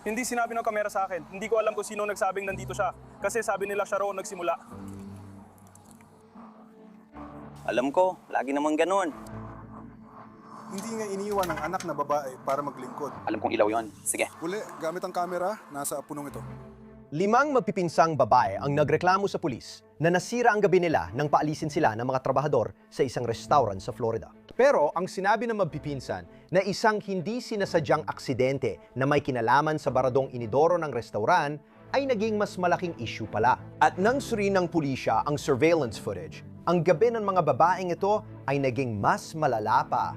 Hindi sinabi ng kamera sa akin. Hindi ko alam kung sino nagsabing nandito siya. Kasi sabi nila siya raw nagsimula. Alam ko, lagi naman ganun. Hindi nga iniwan ng anak na babae para maglingkod. Alam kong ilaw yon. Sige. Uli, gamit ang kamera, nasa punong ito. 5 magpipinsang babae ang nagreklamo sa pulis na nasira ang gabi nila nang paalisin sila ng mga trabahador sa isang restaurant sa Florida. Pero ang sinabi ng magpipinsan na isang hindi sinasadyang aksidente na may kinalaman sa baradong inidoro ng restaurant ay naging mas malaking issue pala. At nang suriin ng pulisya ang surveillance footage, ang gabi ng mga babaeng ito ay naging mas malala pa.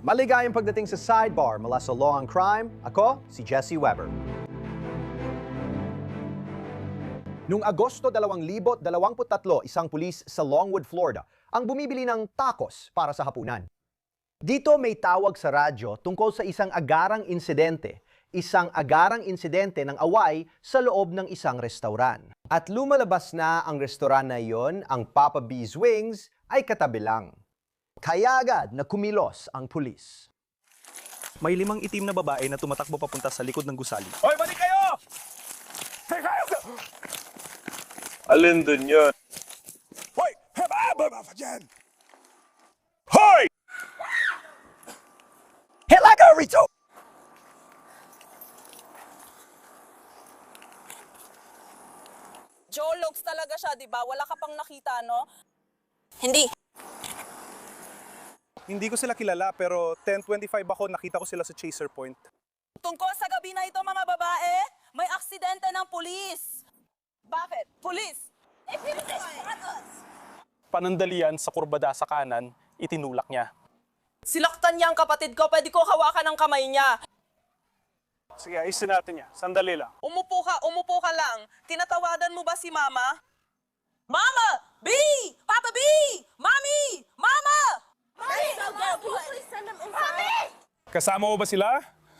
Maligayang pagdating sa Sidebar mula sa Law and Crime, ako si Jesse Weber. Noong Agosto 2023, isang pulis sa Longwood, Florida, ang bumibili ng tacos para sa hapunan. Dito may tawag sa radyo tungkol sa isang agarang insidente ng away sa loob ng isang restaurant. At lumalabas na ang restaurant na iyon, ang Papa B's Wings, ay katabi lang. Kaya agad na kumilos ang pulis. May 5 itim na babae na tumatakbo papunta sa likod ng gusali. Hoy, balik kayo! Hey, kayo! Alin dun yun? Hoy! Heba dyan! Hoy! Helaga rito! Joe Looks talaga siya, di ba? Wala ka pang nakita, no? Hindi. Hindi ko sila kilala pero 10:25 ako nakita ko sila sa Chaser Point. Tungkol sa gabi na ito, mga babae, may aksidente ng pulis. Bakit? Pulis! Panandalian sa kurbada sa kanan, itinulak niya. Silaktan niya ang kapatid ko, pwede ko hawakan ang kamay niya. Sige, ayusin natin niya. Sandali lang. Umupo ka lang. Tinatawadan mo ba si Mama? Mama! B! Papa B! Mommy! Mama! Kasama mo ba sila?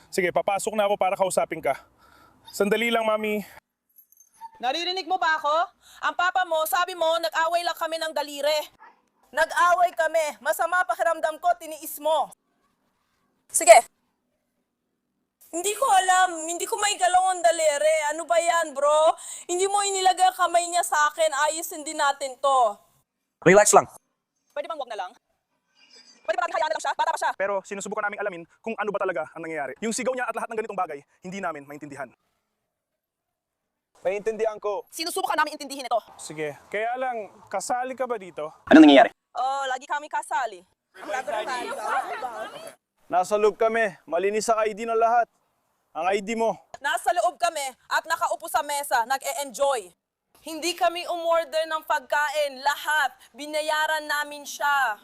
Sige, papasok na ako para kausapin ka. Sandali lang, Mami. Naririnig mo ba ako? Ang papa mo, sabi mo, nag-away lang kami ng daliri. Nag-away kami. Masama pakiramdam ko, tiniis mo. Sige. Hindi ko alam. Hindi ko may galong ang daliri. Ano ba yan, bro? Hindi mo inilagay ang kamay niya sa akin. Ayusin din natin to. Relax lang. Pwede bang wag na lang? Pwede ba natin hayaan na lang siya? Bata pa siya. Pero sinusubukan naming alamin kung ano ba talaga ang nangyayari. Yung sigaw niya at lahat ng ganitong bagay, hindi namin maintindihan. Maintindihan ko. Sinusubukan namin intindihin ito. Sige, kaya lang, kasali ka ba dito? Ano nangyayari? Oh, lagi kami kasali. Nasa loob kami, malinis sa ID na lahat. Ang ID mo. Nasa loob kami at nakaupo sa mesa, nag-e-enjoy. Hindi kami umorder ng pagkain, lahat. Binayaran namin siya.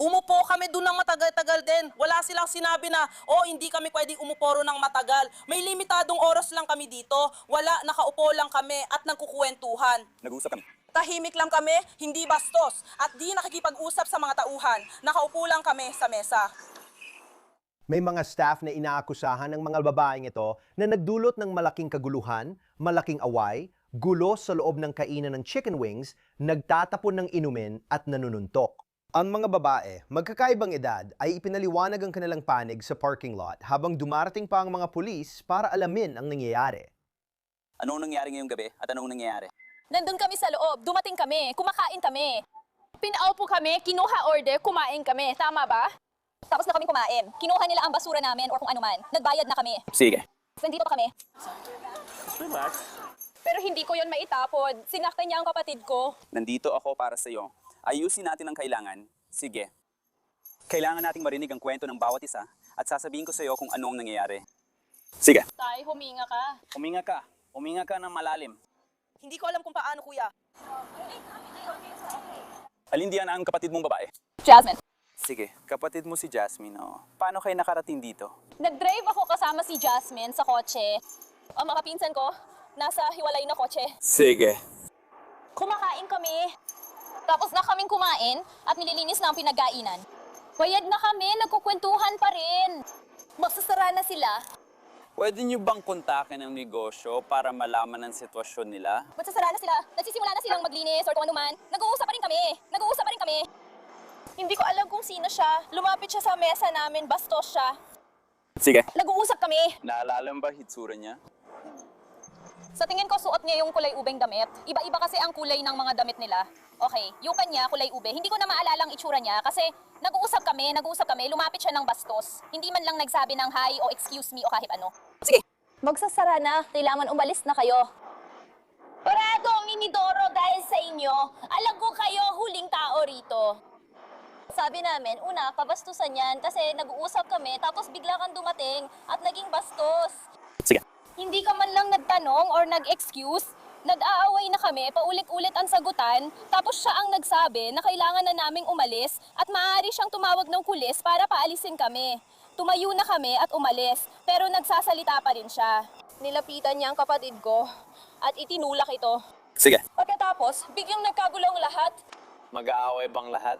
Umupo kami doon ng matagal-tagal din. Wala silang sinabi na, oh, hindi kami pwedeng umuporo ng matagal. May limitadong oras lang kami dito. Wala, nakaupo lang kami at nagkukuwentuhan. Nag-uusap kami. Tahimik lang kami, hindi bastos. At di nakikipag-usap sa mga tauhan. Nakaupo lang kami sa mesa. May mga staff na inaakusahan ng mga babaeng ito na nagdulot ng malaking kaguluhan, malaking away, gulo sa loob ng kainan ng chicken wings, nagtatapon ng inumin at nanununtok. Ang mga babae, magkakaibang edad, ay ipinaliwanag ang kanilang panig sa parking lot habang dumarating pa ang mga pulis para alamin ang nangyayari. Anong nangyari ngayong gabi at anong nangyayari? Nandun kami sa loob, dumating kami, kumakain kami. Pinaupo kami, kinuha order, kumain kami. Tama ba? Tapos na kami kumain. Kinuha nila ang basura namin or kung ano man. Nagbayad na kami. Sige. Nandito pa kami. Pero hindi ko yon maitapon. Sinaktan niya ang kapatid ko. Nandito ako para sa iyo. Ayusin natin ang kailangan. Sige. Kailangan nating marinig ang kwento ng bawat isa at sasabihin ko sa iyo kung ano ang nangyayari. Sige. Tay, huminga ka. Huminga ka. Huminga ka ng malalim. Hindi ko alam kung paano, kuya. Alin diyan ang kapatid mong babae? Jasmine. Sige, kapatid mo si Jasmine, oh. Paano kayo nakarating dito? Nag-drive ako kasama si Jasmine sa kotse. Ang mga pinsan ko, nasa hiwalay na kotse. Sige. Kumakain kami. Tapos na kaming kumain at nililinis na ang pinagkainan. Bayad na kami, nagkukwentuhan pa rin. Magsasara na sila. Pwede niyo bang kontakin ang negosyo para malaman ang sitwasyon nila? Magsasara na sila. Nagsisimula na silang maglinis or kung ano man. Nag-uusap pa rin kami. Hindi ko alam kung sino siya. Lumapit siya sa mesa namin, bastos siya. Sige. Nag-uusap kami. Naalala mo ba hitsura niya? Sa tingin ko, suot niya yung kulay ubeng damit. Iba-iba kasi ang kulay ng mga damit nila. Okay, yung kanya, kulay ube. Hindi ko na maalala ang itsura niya kasi nag-uusap kami, lumapit siya ng bastos. Hindi man lang nagsabi ng hi o excuse me o kahit ano. Sige. Magsasara na, kailangan umalis na kayo. Parado ang inidoro dahil sa inyo. Alam ko kayo, huling tao rito. Sabi namin, una, kabastusan yan kasi nag-uusap kami tapos bigla kang dumating at naging bastos. Sige. Hindi ka man lang nagtanong or nag-excuse. Nag-aaway na kami, paulit-ulit ang sagutan, tapos siya ang nagsabi na kailangan na naming umalis at maaari siyang tumawag ng pulis para paalisin kami. Tumayo na kami at umalis, pero nagsasalita pa rin siya. Nilapitan niya ang kapatid ko at itinulak ito. Sige. Pagkatapos, biglang nagkagulong lahat. Mag-aaway bang lahat?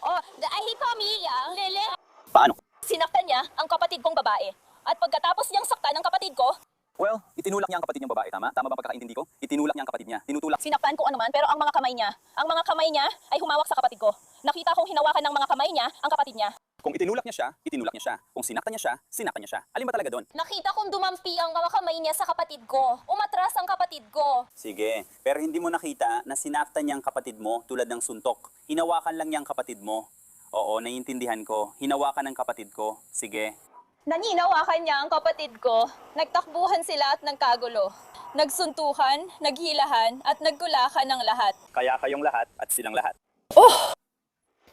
Oh, dahil pamilya, lele. Paano? Sinaktan niya ang kapatid kong babae. At pagkatapos niyang saktan ang kapatid ko, Well, itinulak niya ang kapatid niyang babae, tama? Tama ba pagkakaintindi ko? Itinulak niya ang kapatid niya. Tinutulak. sinaktan ko anuman, pero ang mga kamay niya ay humawak sa kapatid ko. Nakita kong hinawakan ng mga kamay niya ang kapatid niya. Kung itinulak niya siya, itinulak niya siya. Kung sinaktan niya siya, sinaktan niya siya. Alin ba talaga doon? Nakita kong dumampi ang mga kamay niya sa kapatid ko. Umatras ang kapatid ko. Sige, pero hindi mo nakita na sinaktan niya ang kapatid mo tulad ng suntok. Hinawakan lang niya ang kapatid mo. Oo, naiintindihan ko. Hinawakan ng kapatid ko. Sige. Naninawakan niya ang kapatid ko. Nagtakbuhan sila at nagkagulo. Nagsuntukan, naghilahan, at nagkulakan ng lahat. Kaya kayong lahat at silang lahat.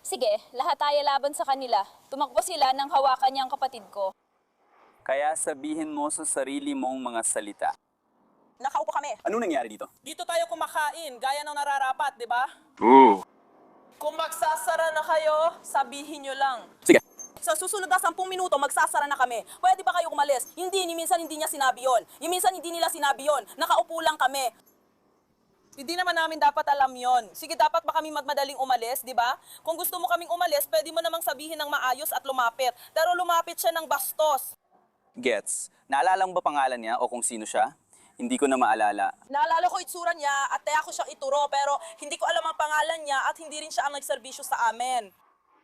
Sige, lahat tayo laban sa kanila. Tumakbo sila nang hawakan niya ang kapatid ko. Kaya sabihin mo sa sarili mong mga salita. Nakaupo kami. Ano nangyari dito? Dito tayo kumakain, gaya ng nararapat, di ba? Kung magsasara na kayo, sabihin nyo lang. Sige. Sa susunod na 10 minuto, magsasara na kami. Pwede ba kayo umalis? Hindi, minsan hindi niya sinabi yon. Minsan hindi nila sinabi yon. Nakaupo lang kami. Hindi naman namin dapat alam yon. Sige, dapat ba kami madaling umalis, di ba? Kung gusto mo kaming umalis, pwede mo namang sabihin ng maayos at lumapit. Pero lumapit siya ng bastos. Gets. Naalala mo ba pangalan niya o kung sino siya? Hindi ko na maalala. Naalala ko itsura niya at kaya ko siyang ituro, pero hindi ko alam ang pangalan niya at hindi rin siya ang nagserbisyo sa amin.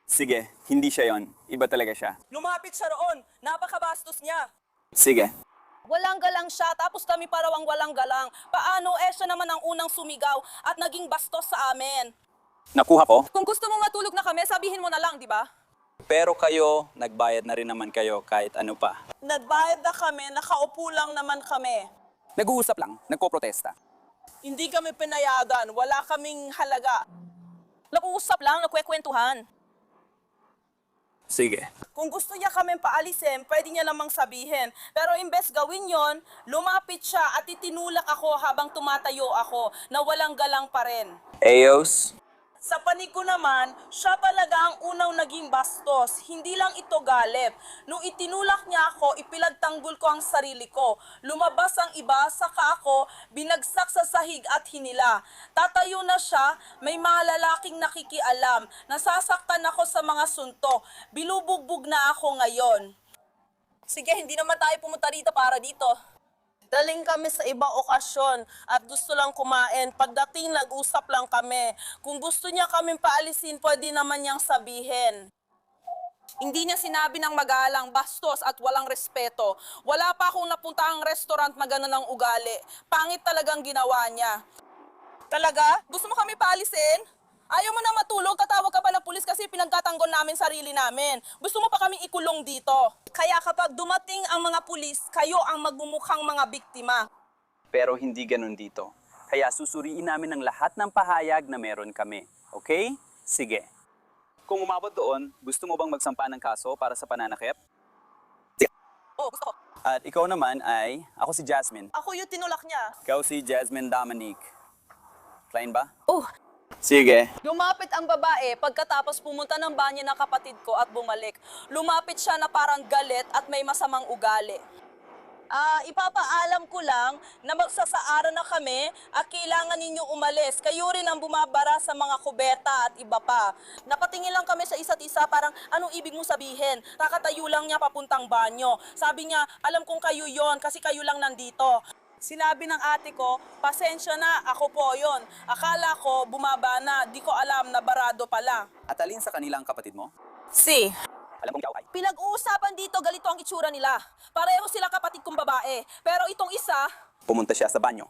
Sige, hindi siya yon. Iba talaga siya. Lumapit siya roon. Napakabastos niya. Sige. Walang galang siya, tapos kami parawang walang galang. Paano? Siya naman ang unang sumigaw at naging bastos sa amin. Nakuha ko? Kung gusto mo matulog na kami, sabihin mo na lang, di ba? Pero kayo, nagbayad na rin naman kayo kahit ano pa. Nagbayad na kami, nakaupo lang naman kami. Nag-uusap lang, nagpo-protesta. Hindi kami pinayagan, wala kaming halaga. Nag-uusap lang, nagkwekwentuhan. Sige. Kung gusto niya kaming paalisin, pwede niya namang sabihin. Pero imbes gawin yon, lumapit siya at itinulak ako habang tumatayo ako na walang galang pa rin. Ayos. Sa panig ko naman, siya talaga ang unang naging bastos. Hindi lang ito galit. Nung itinulak niya ako, ipilagtanggol ko ang sarili ko. Lumabas ang iba, saka ako, binagsak sa sahig at hinila. Tatayo na siya, may mga lalaking nakikialam. Nasasaktan ako sa mga suntok. Binubugbog na ako ngayon. Sige, hindi naman tayo pumunta dito para dito. Daling kami sa ibang okasyon at gusto lang kumain. Pagdating, nag-usap lang kami. Kung gusto niya kaming paalisin, pwede naman niyang sabihin. Hindi niya sinabi ng magalang, bastos at walang respeto. Wala pa akong napuntahang restaurant na gano'n ang ugali. Pangit talagang ginawa niya. Talaga? Gusto mo kami paalisin? Ayaw mo na matulog, tatawag ka pa ng pulis kasi pinagtatanggol namin sarili namin. Gusto mo pa kami ikulong dito. Kaya kapag dumating ang mga pulis, kayo ang magmumukhang mga biktima. Pero hindi ganun dito. Kaya susuriin namin ang lahat ng pahayag na meron kami. Okay? Sige. Kung umabot doon, gusto mo bang magsampa ng kaso para sa pananakit? Oh, gusto ko. At ikaw naman ay, ako si Jasmine. Ako yung tinulak niya. Ikaw si Jasmine Dominique. Klein ba? Oh, Sige. lumapit ang babae pagkatapos pumunta ng banyo ng kapatid ko at bumalik. Lumapit siya na parang galit at may masamang ugali. Ipapaalam ko lang na magsasaara na kami at kailangan ninyong umalis. Kayo rin ang bumabara sa mga kubeta at iba pa. Napatingin lang kami sa isa't isa, parang anong ibig mo sabihin? Kakatayo lang niya papuntang banyo. Sabi niya, alam kong kayo yon kasi kayo lang nandito. Sinabi ng ate ko, pasensya na, ako po yon. Akala ko, bumaba na, di ko alam na barado pala. At alin sa kanila ang kapatid mo? Si, Alam mong ikaw ay. pinag-uusapan dito, ganito ang itsura nila. Pareho sila kapatid kong babae. Pero itong isa, Pumunta siya sa banyo.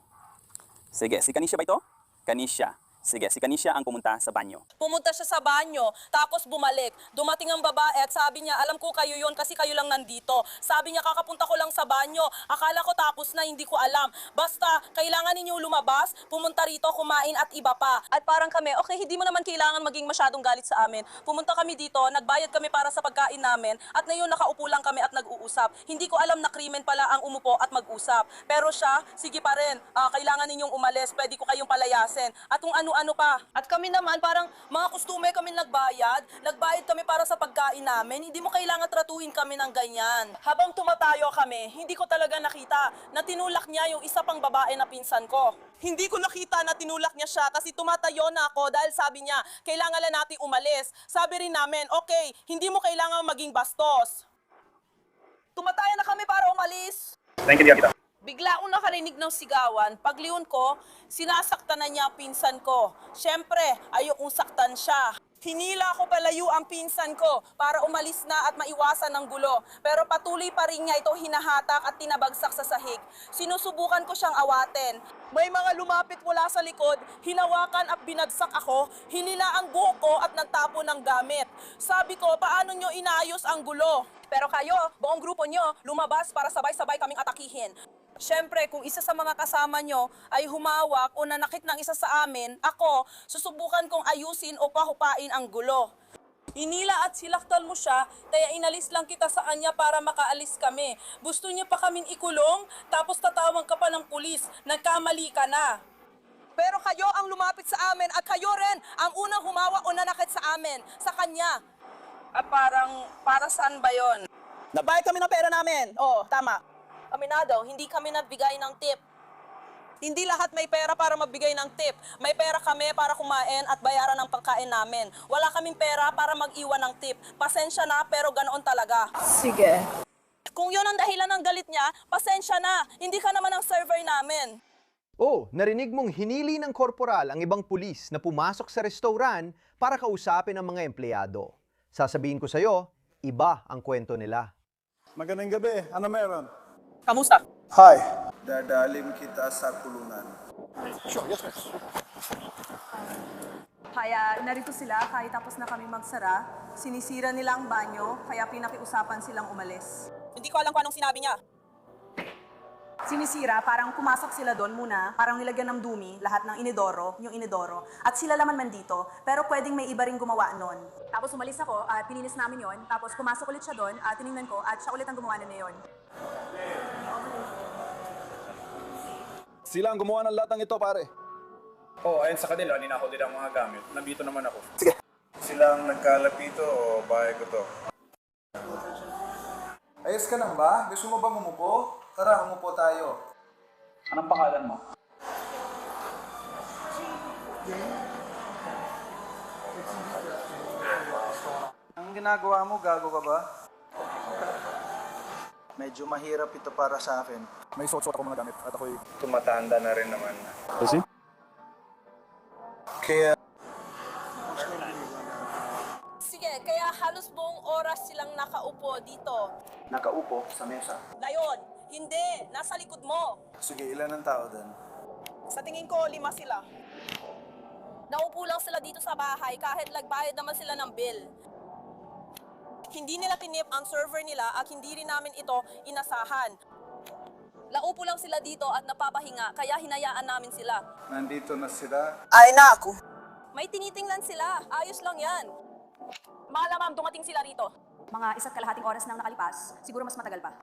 Sige, si Kanisha ba ito? Kanisha. Sige, si Kanisha ang pumunta sa banyo. pumunta siya sa banyo, tapos bumalik. Dumating ang babae at sabi niya, alam ko kayo yon kasi kayo lang nandito. Sabi niya, kakapunta ko lang sa banyo. Akala ko tapos na, hindi ko alam. Basta, kailangan ninyo lumabas, pumunta rito, kumain at iba pa. At parang kami, okay, hindi mo naman kailangan maging masyadong galit sa amin. Pumunta kami dito, nagbayad kami para sa pagkain namin, at ngayon nakaupo lang kami at nag-uusap. Hindi ko alam na krimen pala ang umupo at mag-usap. Pero siya, sige pa rin, kailangan ninyong umalis, pwede ko kayong palayasin. At kung ano pa. At kami naman, parang mga kustume kami nagbayad kami para sa pagkain namin, hindi mo kailangan tratuhin kami ng ganyan. Habang tumatayo kami, hindi ko talaga nakita na tinulak niya yung isa pang babae na pinsan ko. Hindi ko nakita na tinulak niya siya kasi tumatayo na ako dahil sabi niya, kailangan lang natin umalis. Sabi rin namin, okay, hindi mo kailangan maging bastos. Tumatayo na kami para umalis. Bigla akong nakarinig ng sigawan. Pagliyon ko, sinasaktan na niya ang pinsan ko. Siyempre, ayokong saktan siya. Hinila ko palayo ang pinsan ko para umalis na at maiwasan ng gulo. Pero patuloy pa rin niya ito hinahatak at tinabagsak sa sahig. Sinusubukan ko siyang awatin. May mga lumapit mula sa likod, hinawakan at binagsak ako, hinila ang buhok ko at nagtapo ng gamit. Sabi ko, paano nyo inaayos ang gulo? Pero kayo, buong grupo nyo, lumabas para sabay-sabay kaming atakihin. Siyempre, kung isa sa mga kasama nyo ay humawak o nanakit ng isa sa amin, ako, susubukan kong ayusin o pahupain ang gulo. Inila at silaktan mo siya, kaya inalis lang kita sa kanya para makaalis kami. Gusto niya pa kaming ikulong, tapos tatawag ka pa ng pulis, nagkamali ka na. Pero kayo ang lumapit sa amin at kayo rin ang unang humawak o nanakit sa amin, sa kanya. Parang, para saan ba yon? Nabayad kami ng pera namin. Oo, tama. Aminado, hindi kami nagbigay ng tip. Hindi lahat may pera para magbigay ng tip. May pera kami para kumain at bayaran ng pagkain namin. Wala kaming pera para mag-iwan ng tip. Pasensya na, pero ganoon talaga. Sige. Kung yon ang dahilan ng galit niya, pasensya na. Hindi ka naman ang server namin. Oh, narinig mong hinili ng korporal ang ibang pulis na pumasok sa restaurant para kausapin ang mga empleyado. Sasabihin ko sa'yo, iba ang kwento nila. Magandang gabi. Ano meron? Kamusta? Hi. Dadalim kita sa kulungan. Kaya narito sila, kahit tapos na kami magsara, sinisira nila ang banyo, kaya pinakiusapan silang umalis. Hindi ko alam kung anong sinabi niya. Sinisira, parang pumasok sila doon muna, parang nilagyan ng dumi, lahat ng inidoro, yung inidoro. At sila laman man dito, pero pwedeng may iba rin gumawa nun. Tapos umalis ako, at pininis namin yon. Tapos pumasok ulit siya doon, at tinignan ko, at siya ulit ang gumawa na yon. Sila ang gumawa ng lahat ng ito, pare. Oo, ayon sa kanila, ninakaw din ang mga gamit. Nandito naman ako. Sila ang nagkalapito o bahay ko to? Ayos ka lang ba? Gusto mo bang umupo? Tara, umupo tayo. Anong pangalan mo? Ang ginagawa mo, gago ka ba? Medyo mahirap ito para sa akin. May suot-suot ako mga gamit at ako'y... Tumatanda na rin naman. Kaya... Sige, kaya halos buong oras silang nakaupo dito. Nakaupo sa mesa. Dayon, hindi, nasa likod mo. Sige, ilan ang tao doon? Sa tingin ko, 5 sila. Naupo lang sila dito sa bahay kahit nagbayad naman sila ng bill. Hindi nila tinip ang server nila at hindi rin namin ito inasahan. Laupo lang sila dito at napapahinga kaya hinayaan namin sila. Nandito na sila. Ay na ako. May tinitingnan sila. Ayos lang yan. Malamang dumating sila rito. Mga 1.5 oras nang nakalipas, siguro mas matagal pa.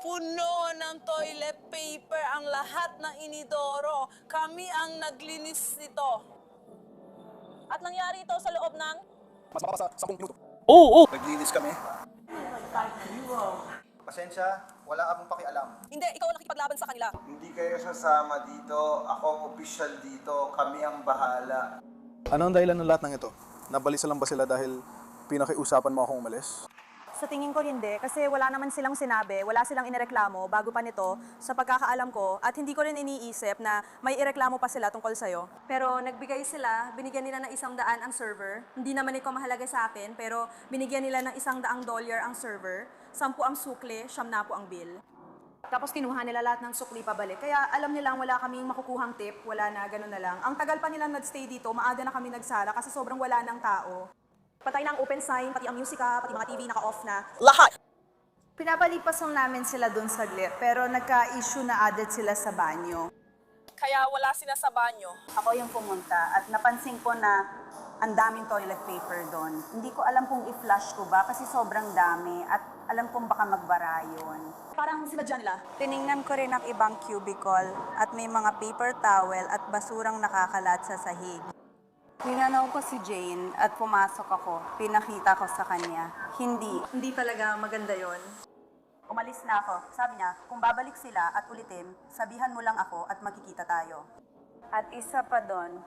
Puno ng toilet paper ang lahat ng inidoro. Kami ang naglinis nito. At nangyari ito sa loob ng... Mas makapasa 10 minuto. Naglinis kami. Pasensya, wala akong pakialam. Hindi, ikaw ang nakikipaglaban sa kanila. Hindi kayo sasama dito. Ako ang opisyal dito. Kami ang bahala. Ano ang dahilan ng lahat ng ito? Nabalisa lang ba sila dahil pinakiusapan mo akong umalis? Sa tingin ko hindi, kasi wala naman silang sinabi, wala silang inireklamo bago pa nito sa pagkakaalam ko at hindi ko rin iniisip na may ireklamo pa sila tungkol sa'yo. Pero nagbigay sila, binigyan nila ng $100 ang server. Hindi naman ito mahalaga sa akin, pero binigyan nila ng $100 ang server, 10 ang sukli, 9 po ang bill. Tapos kinuha nila lahat ng sukli pabalik. Kaya alam nilang wala kaming makukuhang tip, wala na, gano'n na lang. Ang tagal pa nilang nag-stay dito, maaga na kami nagsara kasi sobrang wala ng tao. Patay na ang open sign, pati ang musika, pati mga TV naka-off na. Lahat! Pinapalipas lang namin sila doon saglit, pero nagka-issue na added sila sa banyo. Kaya wala sila sa banyo. Ako yung pumunta at napansin ko na ang daming toilet paper doon. Hindi ko alam kung i-flush ko ba kasi sobrang dami at alam kong baka magbara yun. Parang sila dyan nila. Tiningnan ko rin ang ibang cubicle at may mga paper towel at basurang nakakalat sa sahig. Ninanaw ko si Jane at pumasok ako. Pinakita ko sa kanya. Hindi talaga maganda yon. Umalis na ako. Sabi niya, kung babalik sila at ulitin, sabihan mo lang ako at magkikita tayo. At isa pa doon.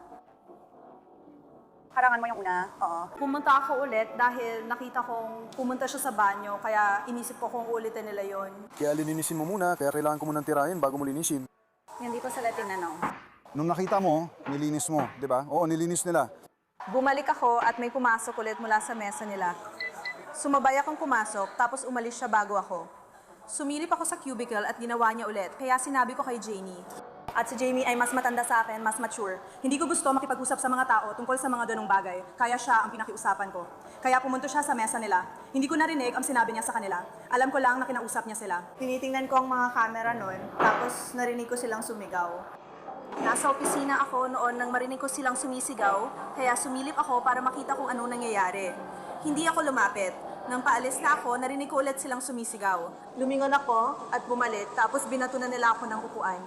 Harangan mo yung una? Oo. Pumunta ako ulit dahil nakita kong pumunta siya sa banyo, kaya inisip ko kung ulitin nila yon. Kaya lininisin mo muna, kaya kailangan ko munang tirahin bago mo linisin. Hindi ko sila tinanong. Nung nakita mo, nilinis mo, di ba? Oo, nilinis nila. Bumalik ako at may pumasok ulit mula sa mesa nila. Sumabay akong pumasok, tapos umalis siya bago ako. Sumilip ako sa cubicle at ginawa niya ulit, kaya sinabi ko kay Jamie. At si Jamie ay mas matanda sa akin, mas mature. Hindi ko gusto makipag-usap sa mga tao tungkol sa mga ganong bagay, kaya siya ang pinakiusapan ko. Kaya pumunta siya sa mesa nila. Hindi ko narinig ang sinabi niya sa kanila. Alam ko lang na kinausap niya sila. Tinitingnan ko ang mga camera noon, tapos narinig ko silang sumigaw. Nasa opisina ako noon nang marinig ko silang sumisigaw, kaya sumilip ako para makita kung anong nangyayari. Hindi ako lumapit. Nang paalis na ako, narinig ko ulit silang sumisigaw. Lumingon ako at bumalik, tapos binato na nila ako ng upuan.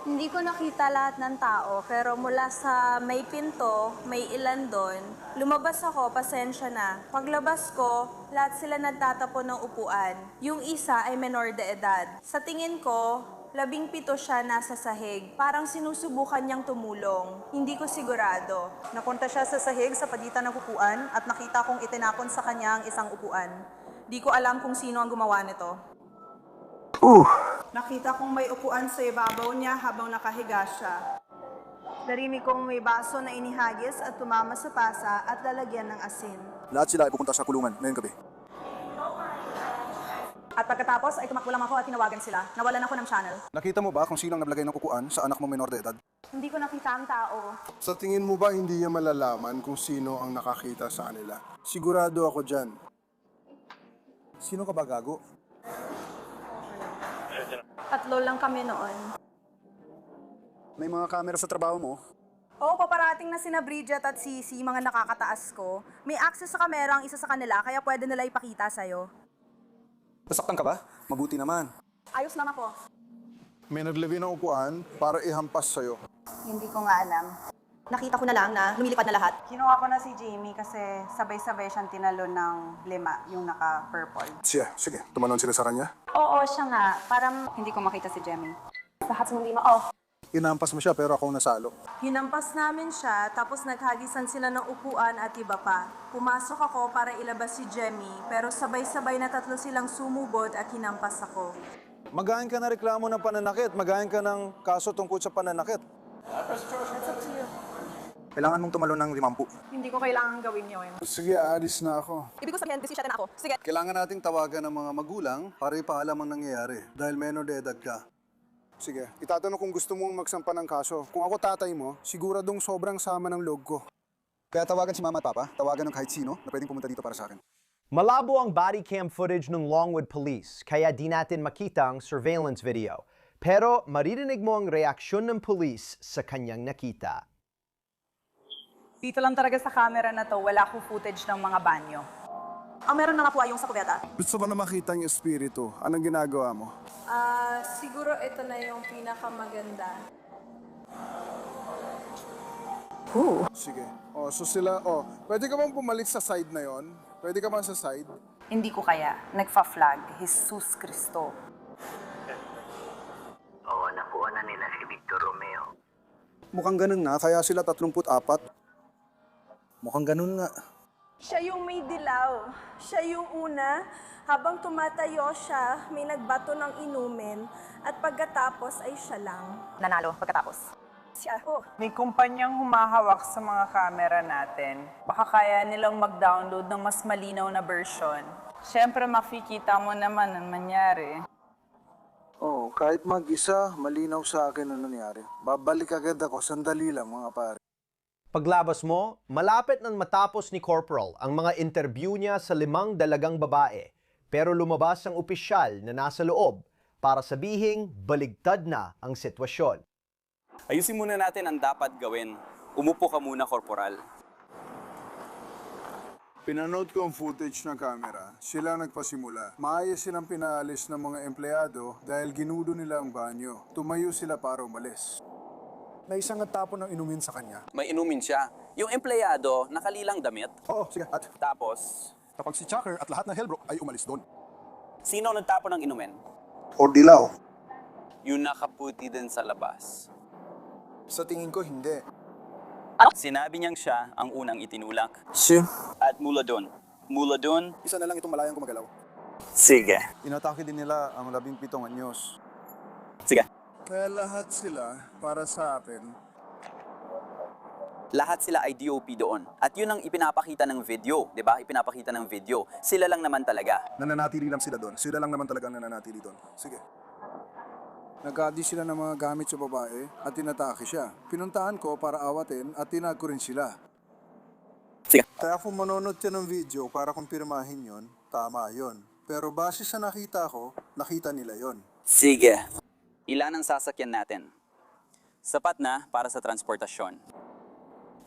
Hindi ko nakita lahat ng tao, pero mula sa may pinto, may ilan doon, lumabas ako, pasensya na. Paglabas ko, lahat sila nagtatapon ng upuan. Yung isa ay menor de edad. Sa tingin ko, 17 siya nasa sahig. Parang sinusubukan niyang tumulong. Hindi ko sigurado. Napunta siya sa sahig sa pagitan ng upuan at nakita kong itinapon sa kanya ang isang upuan. Di ko alam kung sino ang gumawa nito. Nakita kong may upuan sa ibabaw niya habang nakahiga siya. Narinig kong may baso na inihagis at tumama sa tasa at lalagyan ng asin. Lahat sila ay pupunta sa kulungan ngayong gabi. At pagkatapos ay tumakbo lang ako at tinawagan sila. Nawalan ako ng channel. Nakita mo ba kung sino ang naglagay ng kukuan sa anak mo minor de edad? Hindi ko nakita ang tao. Sa tingin mo ba hindi niya malalaman kung sino ang nakakita sa kanila? Sigurado ako dyan. Sino ka ba, gago? 3 lang kami noon. May mga camera sa trabaho mo? Oo, paparating na sina Bridget at Sisi, mga nakakataas ko. May access sa kamera ang isa sa kanila, kaya pwede nila ipakita sa'yo. Nasaktan ka ba? Mabuti naman. Ayos lang ako. May naglagay ng upuan para ihampas sa'yo. Hindi ko nga alam. Nakita ko na lang na lumilipad na lahat. Kinuha ko na si Jamie kasi sabay-sabay siyang tinalo ng 5, yung naka-purple. Sige, tumalon sila sa kanya. Oo, siya nga. Parang hindi ko makita si Jamie. Lahat ng 5 off. Inampas mo siya pero ako nasalo. Hinampas namin siya, tapos naghagisan sila ng upuan at iba pa. Pumasok ako para ilabas si Jemmy, pero sabay-sabay na 3 silang sumubod at hinampas ako. Magahan ka na reklamo ng pananakit. Magahan ka ng kaso tungkol sa pananakit. That's up to you. Kailangan mong tumalon ng 50. Hindi ko kailangan gawin yun. Sige, aalis na ako. Ibig ko sabihin, decision na ako. Sige. Kailangan nating tawagan ng mga magulang para ipaalam ang nangyayari dahil menor de edad ka. Sige, itatanong kung gusto mong magsampa ng kaso. Kung ako tatay mo, siguradong sobrang sama ng loob ko. Kaya tawagan si mama at papa, tawagan ng kahit sino na pwedeng pumunta dito para sa akin. Malabo ang body cam footage ng Longwood Police, kaya di natin makita ang surveillance video. Pero maririnig mo ang reaksyon ng police sa kanyang nakita. Dito lang talaga sa camera na to, wala ko footage ng mga banyo. Ang meron na nga po ay yung sa kubeta. Gusto mo na makita ang espiritu. Anong ginagawa mo? Siguro ito na yung pinakamaganda. Sige. So sila, pwede ka bang bumalik sa side na yon? Pwede ka bang sa side? Hindi ko kaya. Nagfa-flag. Jesus Cristo. Oo, nakuha na nila si Victor Romeo. Mukhang ganun nga, kaya sila 34. Mukhang ganun nga. Siya yung may dilaw. Siya yung una. Habang tumatayo siya, may nagbato ng inumin. At pagkatapos ay siya lang. Nanalo pagkatapos. Siya. Oh. May kumpanyang humahawak sa mga camera natin. Baka kaya nilang mag-download ng mas malinaw na version. Siyempre makikita mo naman ang nangyari. Oo, kahit mag-isa, malinaw sa akin ang nangyari. Babalik agad ako, sandali lang mga pare. Paglabas mo, malapit nang matapos ni Corporal ang mga interview niya sa 5 dalagang babae. Pero lumabas ang opisyal na nasa loob para sabihing baligtad na ang sitwasyon. Ayusin muna natin ang dapat gawin. Umupo ka muna, Korporal. Pinanood ko ang footage ng camera. Sila nagpasimula. Maayos silang pinaalis ng mga empleyado dahil ginudo nila ang banyo. Tumayo sila para umalis. May isang nagtapon ng inumin sa kanya. May inumin siya. Yung empleyado, nakalilang damit. Oo, sige. At Tapos, kapag si Chucker at lahat ng Hellbrook ay umalis doon. sino nagtapon ng inumin? O dilaw. Yung nakaputi din sa labas. Sa tingin ko, hindi. Sinabi niyang siya ang unang itinulak. Si? At mula doon, Isa na lang itong malayang gumagalaw. sige. Inatake din nila ang 17 anyos. Sige. Kaya lahat sila, para sa akin, Lahat sila ay DOP doon. At yun ang ipinapakita ng video, di ba? Ipinapakita ng video. Sila lang naman talaga. nananatili lang sila doon. Sila lang naman talaga ang nananatili doon. Sige. Nag-adi sila ng mga gamit sa babae at tinatake siya. Pinuntahan ko para awatin at tinag ko rin sila. Sige. Kaya kung manonood ka ng video para kumpirmahin yon, tama yon. Pero base sa nakita ko, nakita nila yon. Sige. Ilan ang sasakyan natin? Sapat na para sa transportasyon.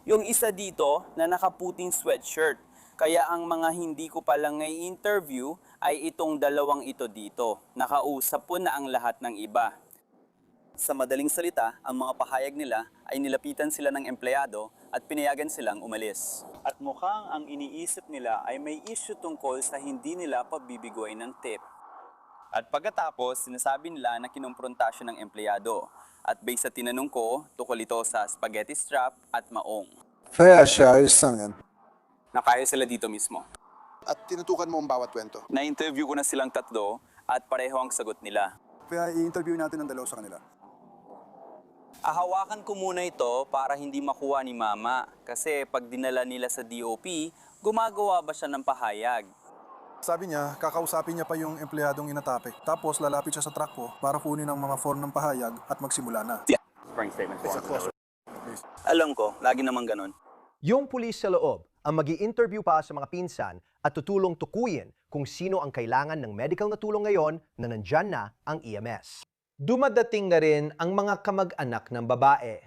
Yung isa dito na nakaputing sweatshirt. Kaya ang mga hindi ko palang i-interview ay itong dalawang ito dito. Nakausap po na ang lahat ng iba. Sa madaling salita, ang mga pahayag nila ay nilapitan sila ng empleyado at pinayagan silang umalis. At mukhang ang iniisip nila ay may issue tungkol sa hindi nila pabibigoy ng tip. At pagkatapos, sinasabi nila na kinumpronta siya ng empleyado. At based sa tinanong ko, tukol ito sa spaghetti strap at maong. Kaya siya, ayos lang yan. Nakaya sila dito mismo. At tinutukan mo ang bawat kwento. Na-interview ko na silang tatlo at pareho ang sagot nila. Kaya i-interview natin ang dalaw sa kanila. Ahawakan ko muna ito para hindi makuha ni Mama. Kasi pag dinala nila sa DOP, gumagawa ba siya ng pahayag? Sabi niya, kakausapin niya pa yung empleyadong inatake. Tapos lalapit siya sa truck ko para kunin ang mga form ng pahayag at magsimula na. Alam ko, lagi naman ganun. Yung pulis sa loob ang magi-interview pa sa mga pinsan at tutulong tukuyin kung sino ang kailangan ng medical na tulong ngayon na nandyan na ang EMS. Dumadating na rin ang mga kamag-anak ng babae.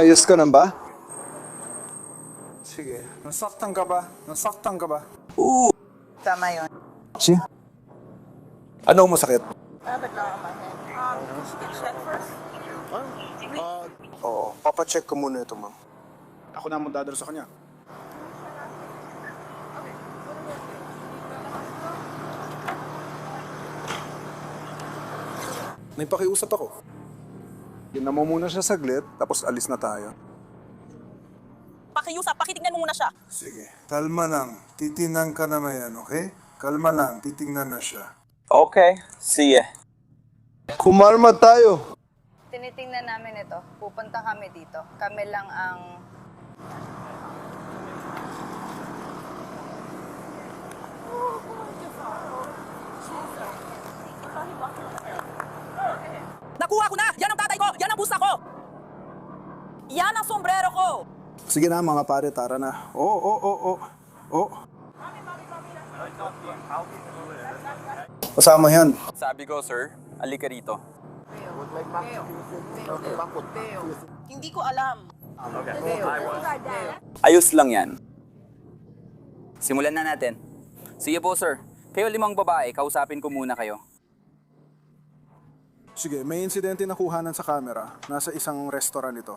Ayos ka na ba? Sige. Nasaktan ka ba? Nasaktan ka ba? Tama yun. Si? Ano masakit? Oo, papacheck ko muna ito, ma'am. Ako na mo dadalo sa kanya. May pakiusap ako. Yun mo muna siya saglit, tapos alis na tayo. Pakiusap, pakitignan mo muna siya. Sige. Kalma lang. Titingnan ka naman yan, okay? Kalma lang. Titingnan na siya. Okay, sige. Kumalma tayo. Tinitingnan namin ito. Pupunta kami dito. Kami lang ang... Nakuha ko na! Yan ang tatay ko! Yan ang busa ko! Yan ang sombrero ko! Sige na mga pare, tara na. Oo. Kasama yan. Sabi ko, sir, alika rito. Hindi ko alam. Ayos lang yan. Simulan na natin. Sige po, sir. Kayo 5 babae, kausapin ko muna kayo. Sige, may insidente na kuhanan sa camera. Nasa isang restaurant ito.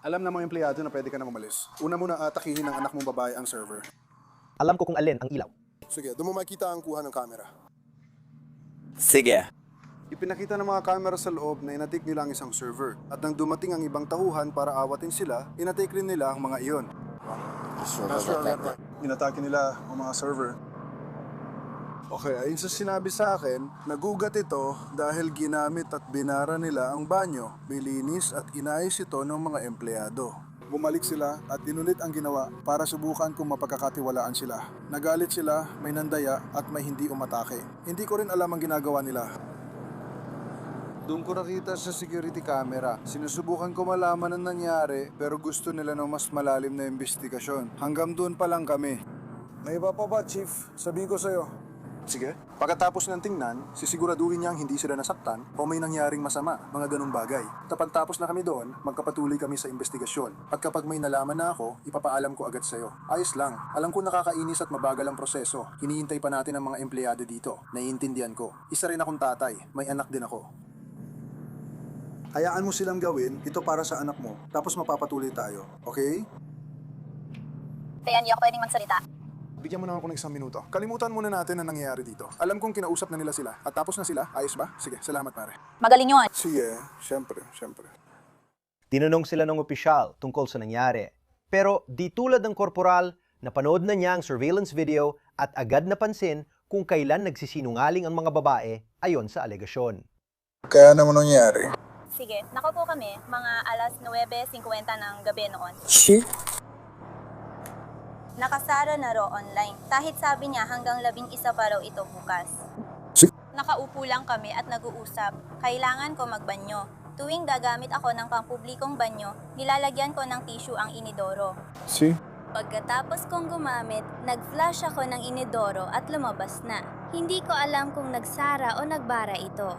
Alam na mga empleyado na pwede ka na umalis. Una muna atakihin ng anak mong babae ang server. Alam ko kung alin ang ilaw. Sige, doon mo makita ang kuha ng camera. Sige. Ipinakita ng mga camera sa loob na inatik nila ang isang server. At nang dumating ang ibang tauhan para awatin sila, inatik rin nila ang mga iyon. Inatake nila ang mga server. Okay, ayon sa sinabi sa akin, nagugat ito dahil ginamit at binara nila ang banyo, bilinis at inayos ito ng mga empleyado. Bumalik sila at inulit ang ginawa para subukan kung mapagkakatiwalaan sila. Nagalit sila, may nandaya at may hindi umatake. Hindi ko rin alam ang ginagawa nila. Doon ko nakita sa security camera. Sinusubukan ko malaman ang nangyari pero gusto nila ng mas malalim na investigasyon. Hanggang doon pa lang kami. May iba pa ba, Chief? Sabihin ko sa'yo. Sige. Pagkatapos ng tingnan, sisiguraduhin niyang hindi sila nasaktan o may nangyaring masama, mga ganung bagay. Tapos na kami doon, magkapatuloy kami sa investigasyon. At kapag may nalaman na ako, ipapaalam ko agad sa'yo. Ayos lang. Alam ko nakakainis at mabagal ang proseso. Hinihintay pa natin ang mga empleyado dito. Naiintindihan ko. Isa rin akong tatay. May anak din ako. Hayaan mo silang gawin, ito para sa anak mo. Tapos mapapatuloy tayo. Okay? Kaya hindi ako pwedeng magsalita. Bigyan mo naman ako ng isang minuto. Kalimutan muna natin ang nangyayari dito. Alam kong kinausap na nila sila. At tapos na sila. Ayos ba? Sige, salamat pare. Magaling yun. Sige, syempre. Tinanong sila ng opisyal tungkol sa nangyari. Pero di tulad ng korporal, napanood na niya ang surveillance video at agad napansin kung kailan nagsisinungaling ang mga babae ayon sa alegasyon. Kaya naman nangyari. Sige, nakaupo kami mga alas 9:50 ng gabi noon. Nakasara na raw online. Kahit sabi niya hanggang 11 pa raw ito bukas. Nakaupo lang kami at nag-uusap. Kailangan ko magbanyo. Tuwing gagamit ako ng pampublikong banyo, nilalagyan ko ng tissue ang inidoro. Pagkatapos kong gumamit, nag-flash ako ng inidoro at lumabas na. Hindi ko alam kung nagsara o nagbara ito.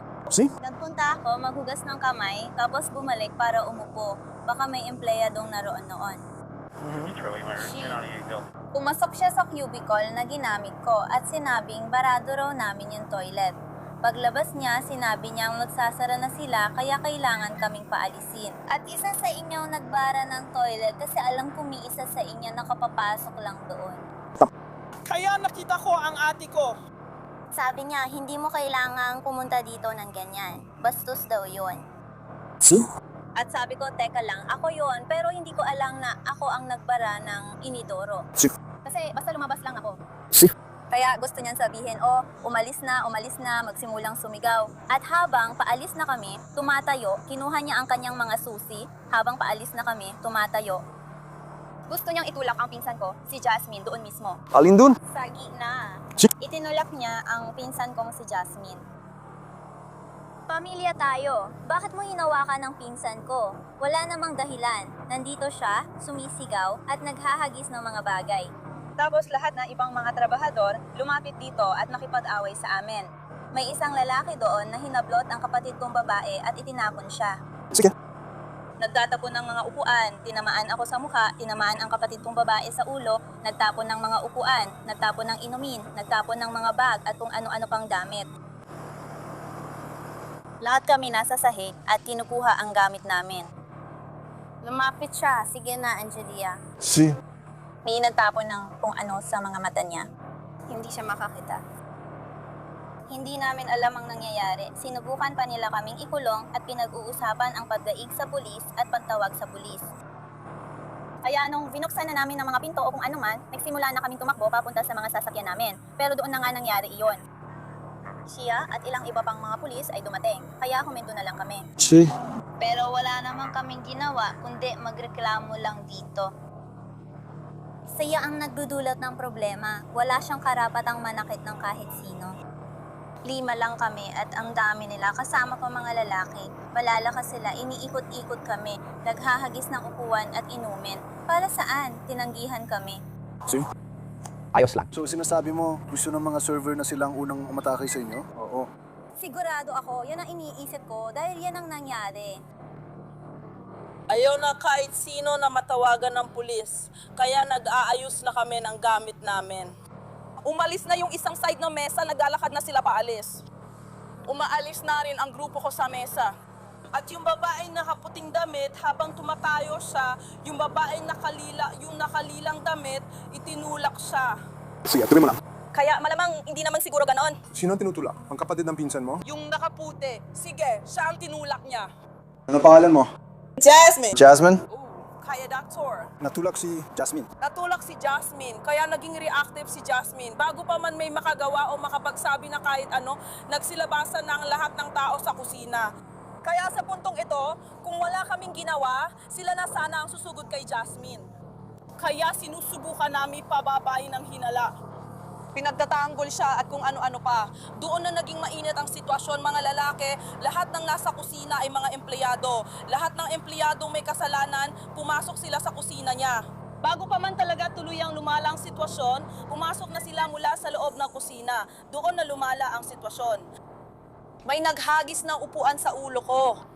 Nagpunta ako maghugas ng kamay, tapos bumalik para umupo. Baka may empleyadong naroon noon. Pumasok siya sa cubicle na ginamit ko at sinabing barado raw namin yung toilet. Paglabas niya, sinabi niyang magsasara na sila kaya kailangan kaming paalisin. At isa sa inyo nagbara ng toilet kasi alam kong may isa sa inyo nakapapasok lang doon. Kaya nakita ko ang ate ko. Sabi niya, hindi mo kailangang pumunta dito ng ganyan. Bastos daw yun. At sabi ko, teka lang, ako yon, pero hindi ko alam na ako ang nagbara ng inidoro. Kasi basta lumabas lang ako. Kaya gusto niyang sabihin, umalis na, magsimulang sumigaw. At habang paalis na kami, tumatayo, kinuha niya ang kanyang mga susi. Habang paalis na kami, tumatayo. Gusto niyang itulak ang pinsan ko, si Jasmine, doon mismo. Alin dun? Sa gitna. Itinulak niya ang pinsan kong si Jasmine. Pamilya tayo. Bakit mo hinawakan ng pinsan ko? Wala namang dahilan. Nandito siya, sumisigaw, at naghahagis ng mga bagay. Tapos lahat ng ibang mga trabahador lumapit dito at nakipag-away sa amin. May isang lalaki doon na hinablot ang kapatid kong babae at itinapon siya. Sige. Nagtatapon ng mga upuan, tinamaan ako sa mukha, tinamaan ang kapatid kong babae sa ulo, nagtapon ng mga upuan, nagtapon ng inumin, nagtapon ng mga bag at kung ano-ano pang gamit. Lahat kami nasa sahig at kinukuha ang gamit namin. Lumapit siya. Sige na, Angelia. May nagtapon ng kung ano sa mga mata niya. Hindi siya makakita. Hindi namin alam ang nangyayari. Sinubukan pa nila kaming ikulong at pinag-uusapan ang pagdaig sa pulis at pagtawag sa pulis. Kaya nung binuksan na namin ng mga pinto o kung ano man, nagsimula na kaming tumakbo papunta sa mga sasakyan namin. Pero doon na nga nangyari iyon. Siya at ilang iba pang mga pulis ay dumating, kaya huminto na lang kami. Pero wala naman kaming ginawa, kundi magreklamo lang dito. Siya ang nagdudulot ng problema, wala siyang karapatang manakit ng kahit sino. 5 lang kami at ang dami nila, kasama pa mga lalaki. Malalakas sila, iniikot-ikot kami, naghahagis ng upuan at inumin. Para saan? Tinanggihan kami. Ayos lang. So sinasabi mo, gusto ng mga server na silang unang umatake sa inyo? Oo. Sigurado ako, yan ang iniisip ko dahil yan ang nangyari. Ayaw na kahit sino na matawagan ng pulis, kaya nag-aayos na kami ng gamit namin. Umalis na yung isang side ng mesa, naglalakad na sila paalis. Umaalis na rin ang grupo ko sa mesa. At yung babaeng nakaputing damit, habang tumatayo siya, yung babaeng nakalilang damit, itinulak siya. Sige, tuloy mo lang. Kaya malamang hindi naman siguro ganon. Sino ang tinutulak? Ang kapatid ng pinsan mo? Yung nakaputi, sige, siya ang tinulak niya. Ano pangalan mo? Jasmine! Jasmine? kaya Doctor. Natulak si Jasmine. Natulak si Jasmine, kaya naging reactive si Jasmine. Bago pa man may makagawa o makapagsabi na kahit ano, nagsilabasan na ang lahat ng tao sa kusina. Kaya sa puntong ito, kung wala kaming ginawa, sila na sana ang susugod kay Jasmine. Kaya sinusubukan namin pababain ng hinala. Pinagtatanggol siya at kung ano-ano pa. Doon na naging mainit ang sitwasyon, mga lalaki. Lahat ng nasa kusina ay mga empleyado. Lahat ng empleyadong may kasalanan, pumasok sila sa kusina niya. Bago pa man talaga tuluyang lumala ang sitwasyon, pumasok na sila mula sa loob ng kusina. Doon na lumala ang sitwasyon. May naghagis ng upuan sa ulo ko.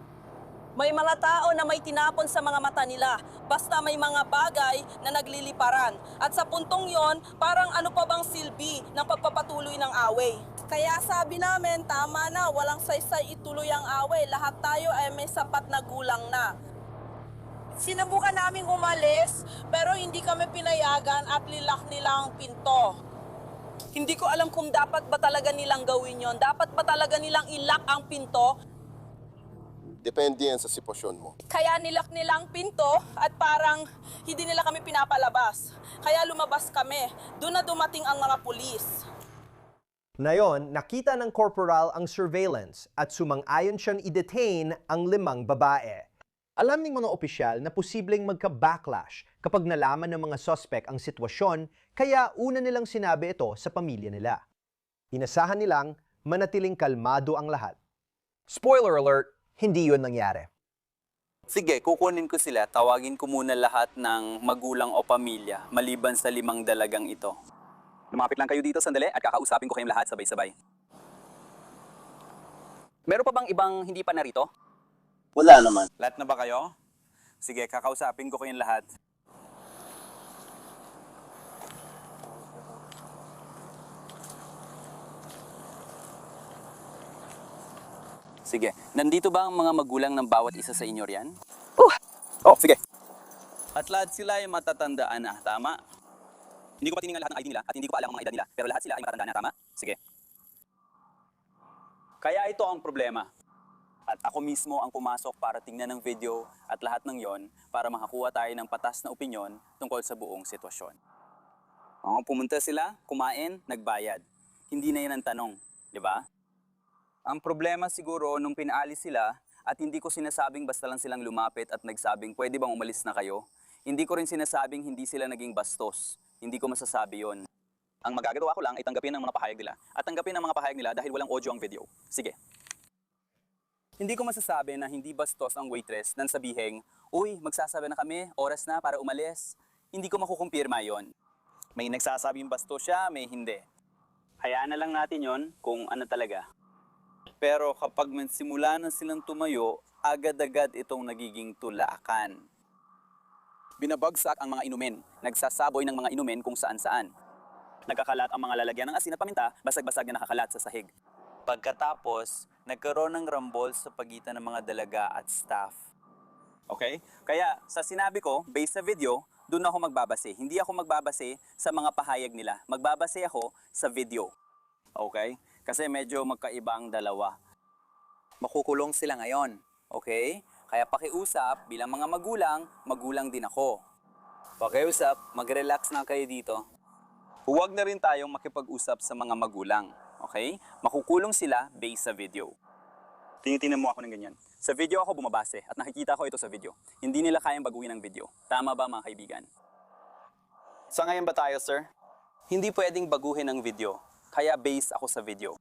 May mga tao na may tinapon sa mga mata nila, basta may mga bagay na nagliliparan. At sa puntong yon, parang ano pa bang silbi ng pagpapatuloy ng away. Kaya sabi namin, tama na, walang saysay ituloy ang away. Lahat tayo ay may sapat na gulang na. Sinubukan naming umalis, pero hindi kami pinayagan at lilak nila ang pinto. Hindi ko alam kung dapat ba talaga nilang gawin yon. Dapat ba talaga nilang ilak ang pinto? Depende yan sa sitwasyon mo. Kaya nilak nila ang pinto at parang hindi nila kami pinapalabas. Kaya lumabas kami. Doon na dumating ang mga pulis. Ngayon, nakita ng corporal ang surveillance at sumang-ayon siyang i-detain ang 5 babae. Alam ng mga opisyal na posibleng magka-backlash kapag nalaman ng mga suspect ang sitwasyon, kaya una nilang sinabi ito sa pamilya nila. Inasahan nilang manatiling kalmado ang lahat. Spoiler alert! Hindi yun nangyari. Sige, kukunin ko sila. Tawagin ko muna lahat ng magulang o pamilya, maliban sa 5 dalagang ito. Lumapit lang kayo dito sandali at kakausapin ko kayong lahat sabay-sabay. Meron pa bang ibang hindi pa narito? Wala naman. Lahat na ba kayo? Sige, kakausapin ko kayong lahat. Sige, nandito ba ang mga magulang ng bawat isa sa inyo riyan? Oh, sige. At lahat sila ay matatandaan na, tama? Hindi ko pa tinignan lahat ng ID nila at hindi ko pa alam ang mga edad nila, pero lahat sila ay matatandaan na, tama? Sige. Kaya ito ang problema. At ako mismo ang pumasok para tingnan ng video at lahat ng yon para makakuha tayo ng patas na opinyon tungkol sa buong sitwasyon. Pumunta sila, kumain, nagbayad. Hindi na yan ang tanong, di ba? Ang problema siguro nung pinaalis sila at hindi ko sinasabing basta lang silang lumapit at nagsabing pwede bang umalis na kayo. Hindi ko rin sinasabing hindi sila naging bastos. Hindi ko masasabi yon. Ang magagawa ko lang ay tanggapin ang mga pahayag nila at tanggapin ang mga pahayag nila dahil walang audio ang video. Sige. Hindi ko masasabi na hindi bastos ang waitress nang sabihing, uy, magsasabi na kami, oras na para umalis. Hindi ko makukumpirma yon. May nagsasabing bastos siya, may hindi. Hayaan na lang natin yon kung ano talaga. Pero kapag simula na silang tumayo, agad-agad itong nagiging tulakan. Binabagsak ang mga inumin, nagsasaboy ng mga inumin kung saan-saan. Nagkakalat ang mga lalagyan ng asin at paminta, basag-basag na nakakalat sa sahig. Pagkatapos, nagkaroon ng rambol sa pagitan ng mga dalaga at staff. Okay? Kaya sa sinabi ko, based sa video, doon ako magbabase. Hindi ako magbabase sa mga pahayag nila. Magbabase ako sa video. Okay? Kasi medyo magkaiba ang dalawa. Makukulong sila ngayon. Okay? Kaya pakiusap, bilang mga magulang din ako. Pakiusap, mag-relax na kayo dito. Huwag na rin tayong makipag-usap sa mga magulang. Okay? Makukulong sila based sa video. Tingnan mo ako ng ganyan. Sa video ako bumabase at nakikita ko ito sa video. Hindi nila kayang baguhin ang video. Tama ba mga kaibigan? Sa ngayon ba tayo, sir? Hindi pwedeng baguhin ang video. Kaya base ako sa video.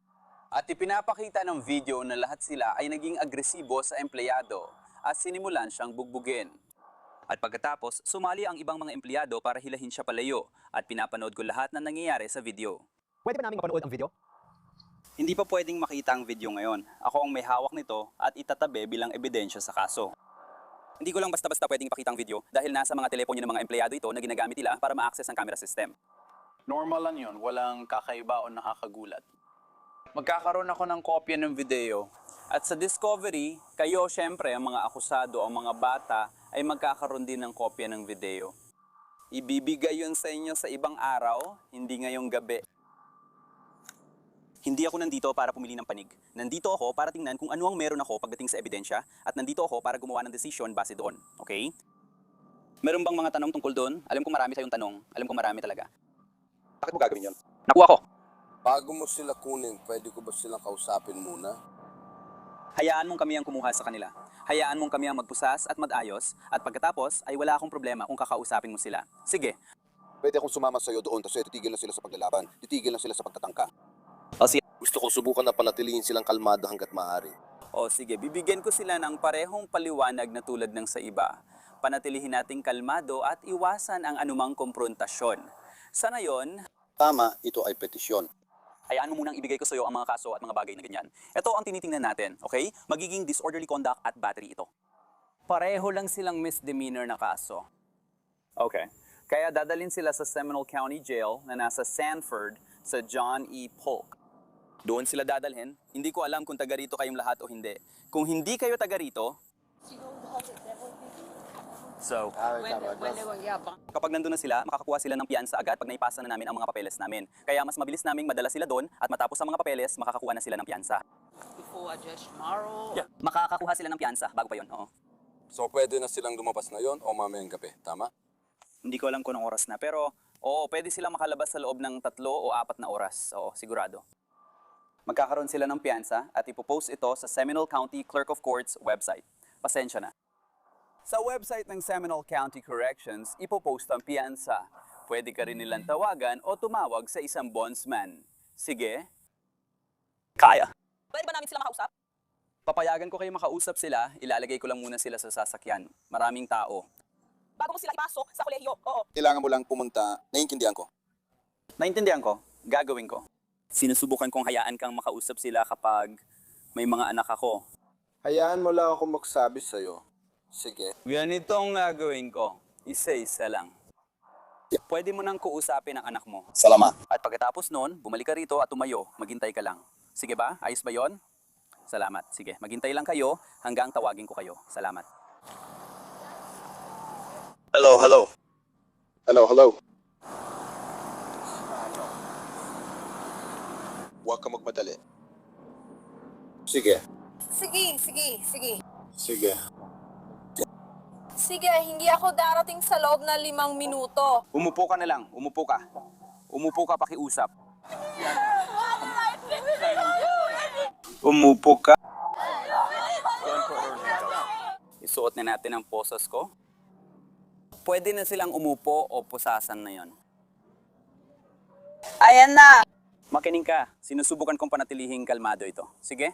At ipinapakita ng video na lahat sila ay naging agresibo sa empleyado at sinimulan siyang bugbugin. At pagkatapos, sumali ang ibang mga empleyado para hilahin siya palayo at pinapanood ko lahat na nangyayari sa video. Pwede ba namin mapanood ang video? Hindi pa pwedeng makita ang video ngayon. Ako ang may hawak nito at itatabi bilang ebidensya sa kaso. Hindi ko lang basta-basta pwedeng ipakita ang video dahil nasa mga telepono ng mga empleyado ito na ginagamit nila para ma-access ang camera system. Normal lang yun, walang kakaiba o nakakagulat. Magkakaroon ako ng kopya ng video. At sa discovery, kayo syempre, ang mga akusado, ang mga bata, ay magkakaroon din ng kopya ng video. Ibibigay yun sa inyo sa ibang araw, hindi ngayong gabi. Hindi ako nandito para pumili ng panig. Nandito ako para tingnan kung ano ang meron ako pagdating sa ebidensya at nandito ako para gumawa ng desisyon base doon. Okay? Meron bang mga tanong tungkol doon? Alam ko marami tayong tanong. Alam ko marami talaga. Bakit mo gagawin yun? Nakuha ko. Bago mo sila kunin, pwede ko ba silang kausapin muna? Hayaan mong kami ang kumuha sa kanila. Hayaan mong kami ang magpusas at mag-ayos. At pagkatapos ay wala akong problema kung kakausapin mo sila. Sige. Pwede akong sumama sa'yo doon kasi titigil na sila sa paglalaban. Titigil na sila sa pagtatangka. O sige. Gusto ko subukan na panatilihin silang kalmado hanggat maaari. O sige, bibigyan ko sila ng parehong paliwanag na tulad ng sa iba. Panatilihin nating kalmado at iwasan ang anumang komprontasyon. Sa ngayon, Tama, ito ay petisyon. hayaan mo munang ibigay ko sa iyo ang mga kaso at mga bagay na ganyan. Ito ang tinitingnan natin, okay? Magiging disorderly conduct at battery ito. Pareho lang silang misdemeanor na kaso. Okay. Kaya dadalhin sila sa Seminole County Jail na nasa Sanford sa John E. Polk. Doon sila dadalhin. Hindi ko alam kung taga rito kayong lahat o hindi. Kung hindi kayo taga rito, kapag nandun na sila, makakakuha sila ng piyansa agad pag naipasa na namin ang mga papeles namin. Kaya mas mabilis naming madala sila doon at matapos ang mga papeles, makakakuha na sila ng piyansa. Yeah. Makakakuha sila ng piyansa bago pa yun, oo. So pwede na silang lumabas na yon o mamayang gabi, tama? Hindi ko alam kung anong oras na, pero oo, pwede silang makalabas sa loob ng 3 o 4 na oras. Oo, sigurado. Magkakaroon sila ng piyansa at ipopost ito sa Seminole County Clerk of Courts website. Pasensya na. Sa website ng Seminole County Corrections, ipopost ang piyansa. Pwede ka rin nilang tawagan o tumawag sa isang bondsman. Sige? Kaya. Pwede ba namin sila makausap? Papayagan ko kayo makausap sila, ilalagay ko lang muna sila sa sasakyan. Maraming tao. Bago mo sila ipasok sa kolehiyo, oo. Kailangan mo lang pumunta, naiintindihan ko. Naintindihan ko, gagawin ko. Sinusubukan kong hayaan kang makausap sila kapag may mga anak ako. Hayaan mo lang ako magsabi sa'yo. Sige. Ganitong gagawin ko, isa-isa lang. Pwede mo nang kuusapin ang anak mo. Salamat. At pagkatapos noon, bumalik ka rito at tumayo, maghintay ka lang. Sige ba? Ayos ba yon? Salamat. Sige, maghintay lang kayo hanggang tawagin ko kayo. Salamat. Hello. Huwag ka magmadali. Sige. Sige, hindi ako darating sa loob na 5 minuto. Umupo ka na lang. Umupo ka. Umupo ka, pakiusap. Umupo ka. Isuot na natin ang posas ko. Pwede na silang umupo o pusasan na yon. Ayan na! Makinig ka. Sinusubukan kong panatilihing kalmado ito. Sige?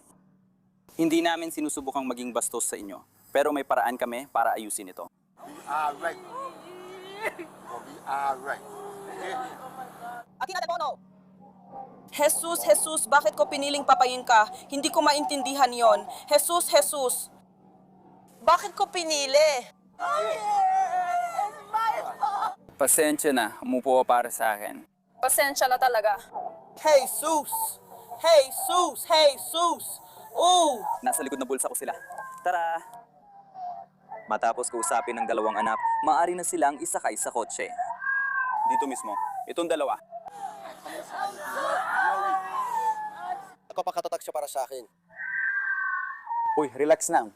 Hindi namin sinusubukang maging bastos sa inyo. Pero may paraan kami para ayusin ito. Akin na telepono. Jesus, bakit ko piniling papayin ka? Hindi ko maintindihan yon. Jesus. Bakit ko pinili? Pasensya na. Umupo ka para sa akin. Pasensya na talaga. Jesus! Oh! Nasa likod na bulsa ko sila. Tara! Matapos kausapin ng 2 anak, maaari na silang isakay sa kotse. Dito mismo. Itong 2. Napapakatatak siya para sa akin. Uy, relax lang.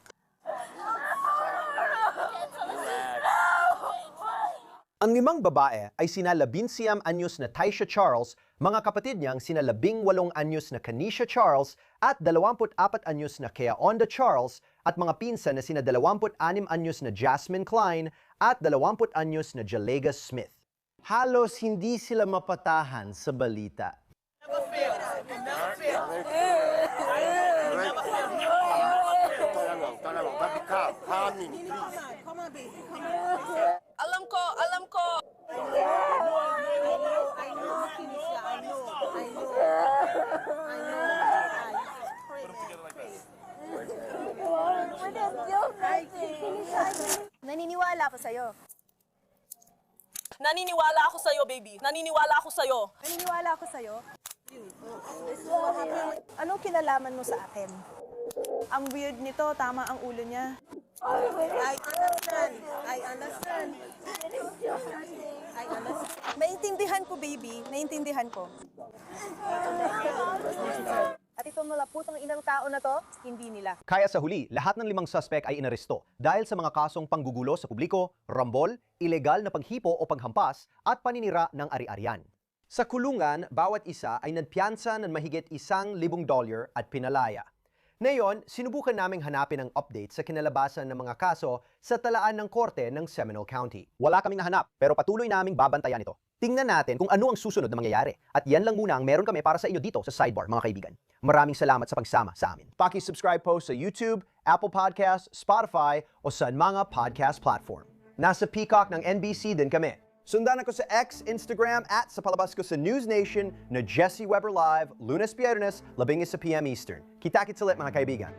Ang 5 babae ay sina 11 anyos na Taisha Charles, mga kapatid niyang sina 18 anyos na Kanisha Charles at 24 anyos na Keaonda Charles at mga pinsan na sina 26 anyos na Jasmine Klein at 20 anyos na Jalega Smith. Halos hindi sila mapatahan sa balita. Alam ko. Naniniwala ako sa'yo. Naniniwala ako sa'yo, baby. Naniniwala ako sa'yo. Naniniwala ako sa'yo. Anong kinalaman mo sa akin? Ang weird nito, tama ang ulo niya. I understand. Naintindihan ko, baby. Naintindihan ko. At ito itong mga putong inang tao na to, hindi nila. Kaya sa huli, lahat ng 5 suspect ay inaresto dahil sa mga kasong panggugulo sa publiko, rambol, ilegal na paghipo o paghampas at paninira ng ari-arian. Sa kulungan, bawat isa ay nagpiyansa ng mahigit $1,000 at pinalaya. Ngayon, sinubukan naming hanapin ang update sa kinalabasan ng mga kaso sa talaan ng korte ng Seminole County. Wala kaming nahanap, pero patuloy naming babantayan ito. Tingnan natin kung ano ang susunod na mangyayari. At yan lang muna ang meron kami para sa inyo dito sa Sidebar, mga kaibigan. Maraming salamat sa pagsama sa amin. Paki-subscribe po sa YouTube, Apple Podcasts, Spotify o sa mga podcast platform. Nasa Peacock ng NBC din kami. Sundan ako sa X, Instagram at sa palabas ko sa News Nation na Jesse Weber Live, Lunes Biyernes, 11 PM Eastern. Kita-kits ulit mga kaibigan.